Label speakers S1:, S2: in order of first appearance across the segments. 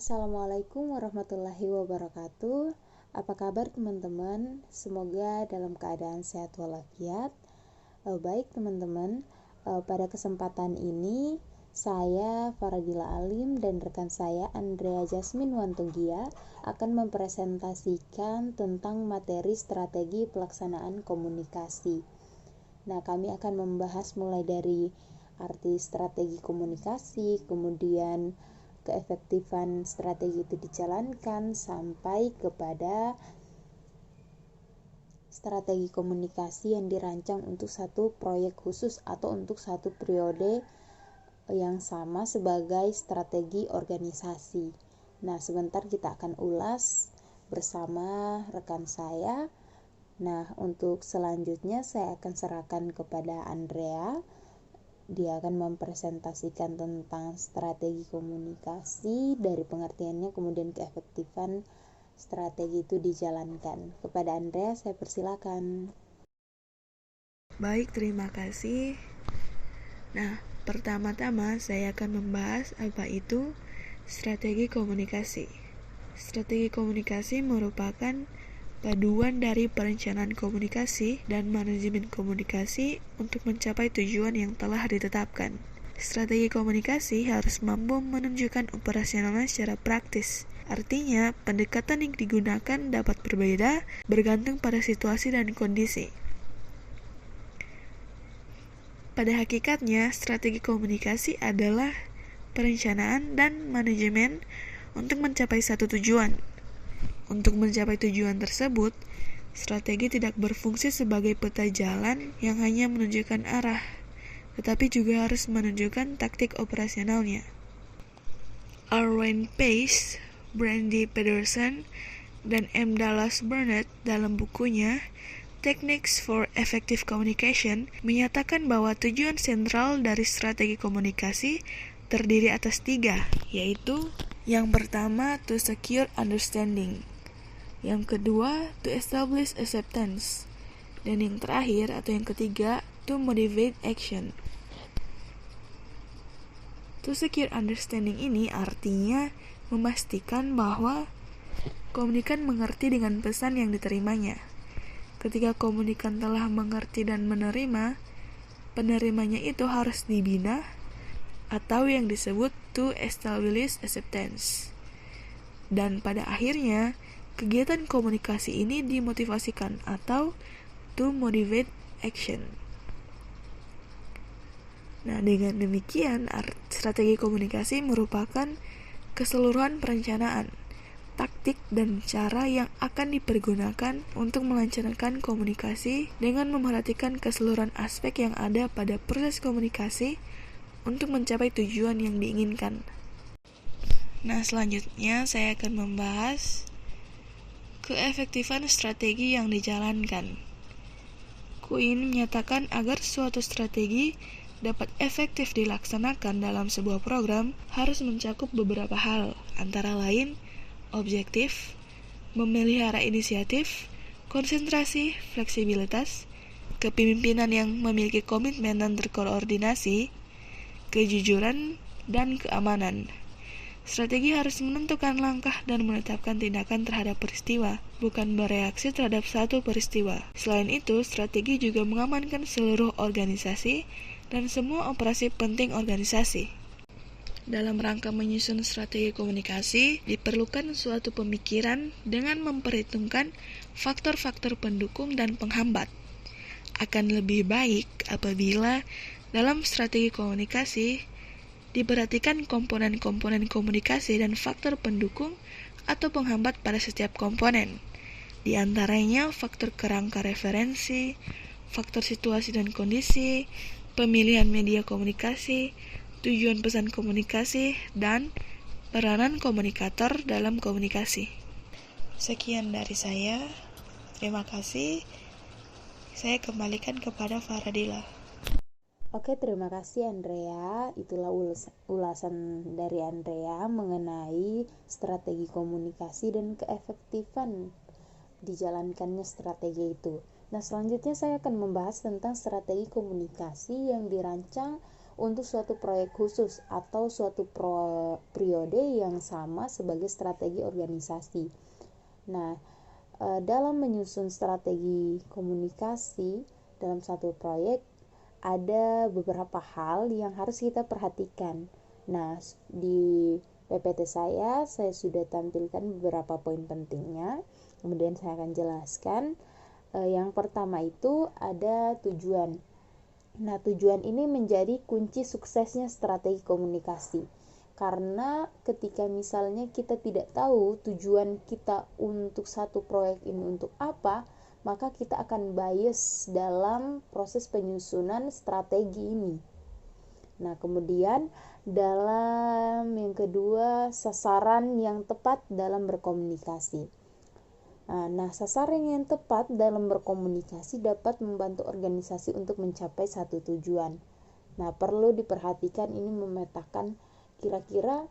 S1: Assalamualaikum warahmatullahi wabarakatuh. Apa kabar teman-teman? Semoga dalam keadaan sehat walafiat. Baik teman-teman, pada kesempatan ini saya Faradila Alim dan rekan saya Andrea Jasmine Wantunggia akan mempresentasikan tentang materi strategi pelaksanaan komunikasi. Nah, kami akan membahas mulai dari arti strategi komunikasi, kemudian keefektifan strategi itu dijalankan sampai kepada strategi komunikasi yang dirancang untuk satu proyek khusus atau untuk satu periode yang sama sebagai strategi organisasi. Nah, sebentar kita akan ulas bersama rekan saya. Nah, untuk selanjutnya saya akan serahkan kepada Andrea. Dia akan mempresentasikan tentang strategi komunikasi dari pengertiannya, kemudian keefektifan strategi itu dijalankan. Kepada Andrea, saya persilakan.
S2: Baik, terima kasih. Nah, pertama-tama saya akan membahas apa itu strategi komunikasi. Strategi komunikasi merupakan paduan dari perencanaan komunikasi dan manajemen komunikasi untuk mencapai tujuan yang telah ditetapkan. Strategi komunikasi harus mampu menunjukkan operasionalnya secara praktis. Artinya, pendekatan yang digunakan dapat berbeda bergantung pada situasi dan kondisi. Pada hakikatnya, strategi komunikasi adalah perencanaan dan manajemen untuk mencapai satu tujuan. Untuk mencapai tujuan tersebut, strategi tidak berfungsi sebagai peta jalan yang hanya menunjukkan arah, tetapi juga harus menunjukkan taktik operasionalnya. Arwen Pace, Brandy Pedersen, dan M. Dallas Burnett dalam bukunya Techniques for Effective Communication menyatakan bahwa tujuan sentral dari strategi komunikasi terdiri atas 3, yaitu yang pertama, to secure understanding, yang kedua, to establish acceptance, dan yang terakhir atau yang ketiga, to motivate action. To secure understanding ini artinya memastikan bahwa komunikan mengerti dengan pesan yang diterimanya. Ketika komunikan telah mengerti dan menerima, penerimanya itu harus dibina atau yang disebut to establish acceptance. Dan pada akhirnya, kegiatan komunikasi ini dimotivasikan atau to motivate action. Nah, dengan demikian, strategi komunikasi merupakan keseluruhan perencanaan, taktik dan cara yang akan dipergunakan untuk melancarkan komunikasi dengan memperhatikan keseluruhan aspek yang ada pada proses komunikasi untuk mencapai tujuan yang diinginkan. Nah, selanjutnya saya akan membahas keefektifan strategi yang dijalankan. Quinn menyatakan agar suatu strategi dapat efektif dilaksanakan dalam sebuah program harus mencakup beberapa hal, antara lain objektif, memelihara inisiatif, konsentrasi, fleksibilitas, kepemimpinan yang memiliki komitmen dan terkoordinasi, kejujuran, dan keamanan. Strategi harus menentukan langkah dan menetapkan tindakan terhadap peristiwa, bukan bereaksi terhadap satu peristiwa. Selain itu, strategi juga mengamankan seluruh organisasi dan semua operasi penting organisasi. Dalam rangka menyusun strategi komunikasi, diperlukan suatu pemikiran dengan memperhitungkan faktor-faktor pendukung dan penghambat. Akan lebih baik apabila dalam strategi komunikasi diperhatikan komponen-komponen komunikasi dan faktor pendukung atau penghambat pada setiap komponen. Di antaranya faktor kerangka referensi, faktor situasi dan kondisi, pemilihan media komunikasi, tujuan pesan komunikasi, dan peranan komunikator dalam komunikasi. Sekian dari saya. Terima kasih. Saya kembalikan kepada Faradila.
S1: Oke, terima kasih Andrea. Itulah ulasan dari Andrea mengenai strategi komunikasi dan keefektifan dijalankannya strategi itu. Nah, selanjutnya saya akan membahas tentang strategi komunikasi yang dirancang untuk suatu proyek khusus atau suatu periode yang sama sebagai strategi organisasi. Nah, dalam menyusun strategi komunikasi dalam satu proyek ada beberapa hal yang harus kita perhatikan. Nah, di PPT saya sudah tampilkan beberapa poin pentingnya. Kemudian saya akan jelaskan. Yang pertama itu ada tujuan. Nah, tujuan ini menjadi kunci suksesnya strategi komunikasi. Karena ketika misalnya kita tidak tahu tujuan kita untuk satu proyek ini untuk apa, maka kita akan bias dalam proses penyusunan strategi ini. Nah, kemudian dalam yang kedua, sasaran yang tepat dalam berkomunikasi. Nah, sasaran yang tepat dalam berkomunikasi dapat membantu organisasi untuk mencapai satu tujuan. Nah, perlu diperhatikan ini memetakan kira-kira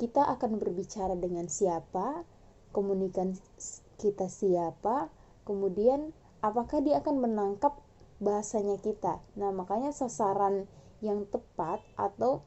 S1: kita akan berbicara dengan siapa, komunikasi kita siapa, kemudian apakah dia akan menangkap bahasanya kita. Nah, makanya sasaran yang tepat atau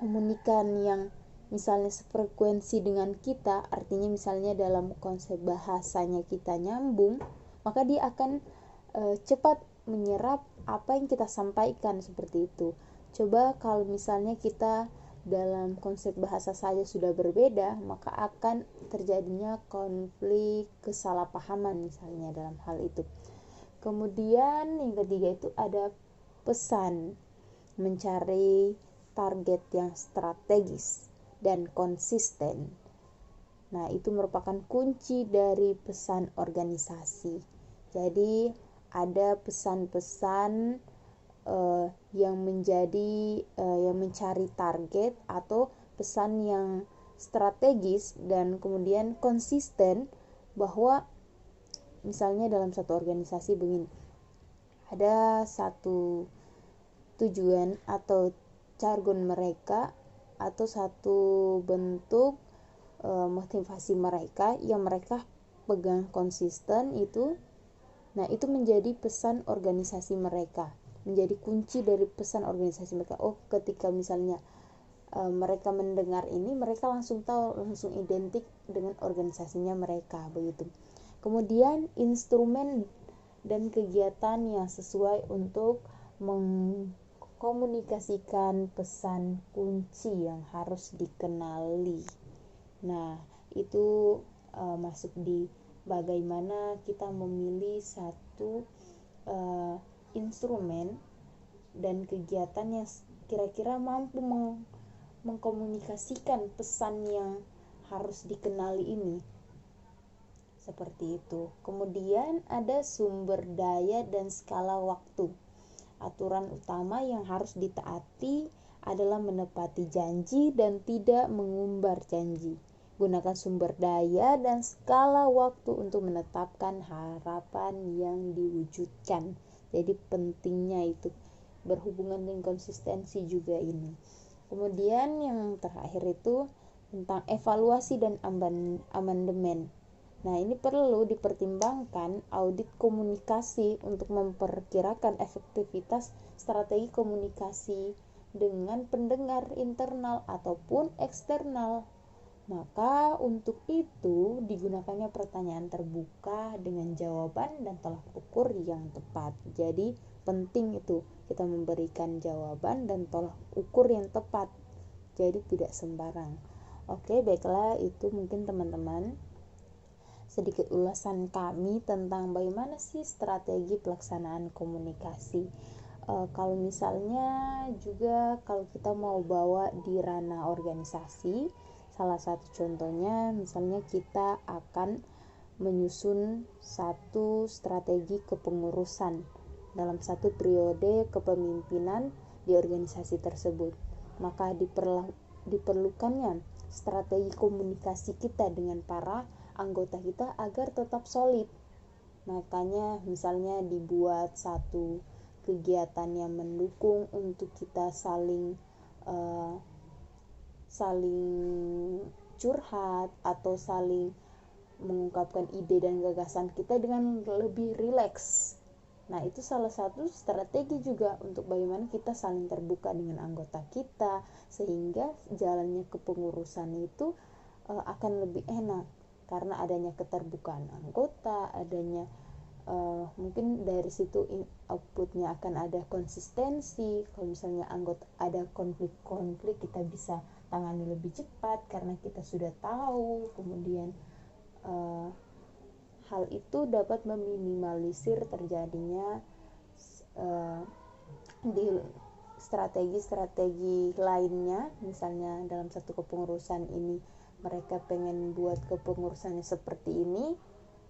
S1: komunikan yang misalnya sefrekuensi dengan kita, artinya misalnya dalam konsep bahasanya kita nyambung, maka dia akan cepat menyerap apa yang kita sampaikan, seperti itu. Coba kalau misalnya kita dalam konsep bahasa saja sudah berbeda, maka akan terjadinya konflik kesalahpahaman misalnya dalam hal itu. Kemudian yang ketiga itu ada pesan, mencari target yang strategis dan konsisten. Nah, itu merupakan kunci dari pesan organisasi. Jadi ada pesan-pesan yang mencari target atau pesan yang strategis dan kemudian konsisten, bahwa misalnya dalam satu organisasi begini, ada satu tujuan atau jargon mereka atau satu bentuk motivasi mereka yang mereka pegang konsisten itu. Nah, itu menjadi pesan organisasi mereka, menjadi kunci dari pesan organisasi mereka. Ketika misalnya mereka mendengar ini, mereka langsung tahu, langsung identik dengan organisasinya mereka, begitu. Kemudian instrumen dan kegiatan yang sesuai untuk mengkomunikasikan pesan kunci yang harus dikenali. Nah, itu masuk di bagaimana kita memilih satu instrumen dan kegiatan yang kira-kira mampu mengkomunikasikan pesan yang harus dikenali ini. Seperti itu. Kemudian ada sumber daya dan skala waktu. Aturan utama yang harus ditaati adalah menepati janji dan tidak mengumbar janji. Gunakan sumber daya dan skala waktu untuk menetapkan harapan yang diwujudkan. Jadi pentingnya itu berhubungan dengan konsistensi juga ini. Kemudian yang terakhir itu tentang evaluasi dan amandemen. Nah, ini perlu dipertimbangkan audit komunikasi untuk memperkirakan efektivitas strategi komunikasi dengan pendengar internal ataupun eksternal. Maka untuk itu digunakannya pertanyaan terbuka dengan jawaban dan tolak ukur yang tepat. Jadi penting itu kita memberikan jawaban dan tolak ukur yang tepat. Jadi tidak sembarang. Oke, baiklah, itu mungkin teman-teman sedikit ulasan kami tentang bagaimana sih strategi pelaksanaan komunikasi. Kalau misalnya juga kalau kita mau bawa di ranah organisasi, salah satu contohnya misalnya kita akan menyusun satu strategi kepengurusan dalam satu periode kepemimpinan di organisasi tersebut. Maka diperlukannya strategi komunikasi kita dengan para anggota kita agar tetap solid. Makanya misalnya dibuat satu kegiatan yang mendukung untuk kita saling curhat atau saling mengungkapkan ide dan gagasan kita dengan lebih rileks. Nah, itu salah satu strategi juga untuk bagaimana kita saling terbuka dengan anggota kita, sehingga jalannya kepengurusan itu akan lebih enak karena adanya keterbukaan anggota, adanya mungkin dari situ outputnya akan ada konsistensi. Kalau misalnya anggota ada konflik-konflik, kita bisa tangani lebih cepat karena kita sudah tahu. Kemudian hal itu dapat meminimalisir terjadinya di strategi-strategi lainnya. Misalnya dalam satu kepengurusan ini mereka pengen buat kepengurusannya seperti ini,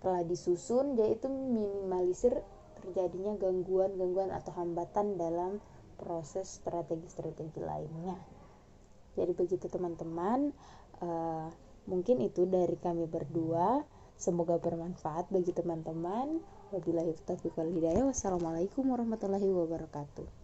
S1: telah disusun, yaitu minimalisir terjadinya gangguan-gangguan atau hambatan dalam proses strategi-strategi lainnya. Jadi begitu teman-teman, mungkin itu dari kami berdua. Semoga bermanfaat bagi teman-teman. Wabillahi taufiq wal hidayah. Wassalamualaikum warahmatullahi wabarakatuh.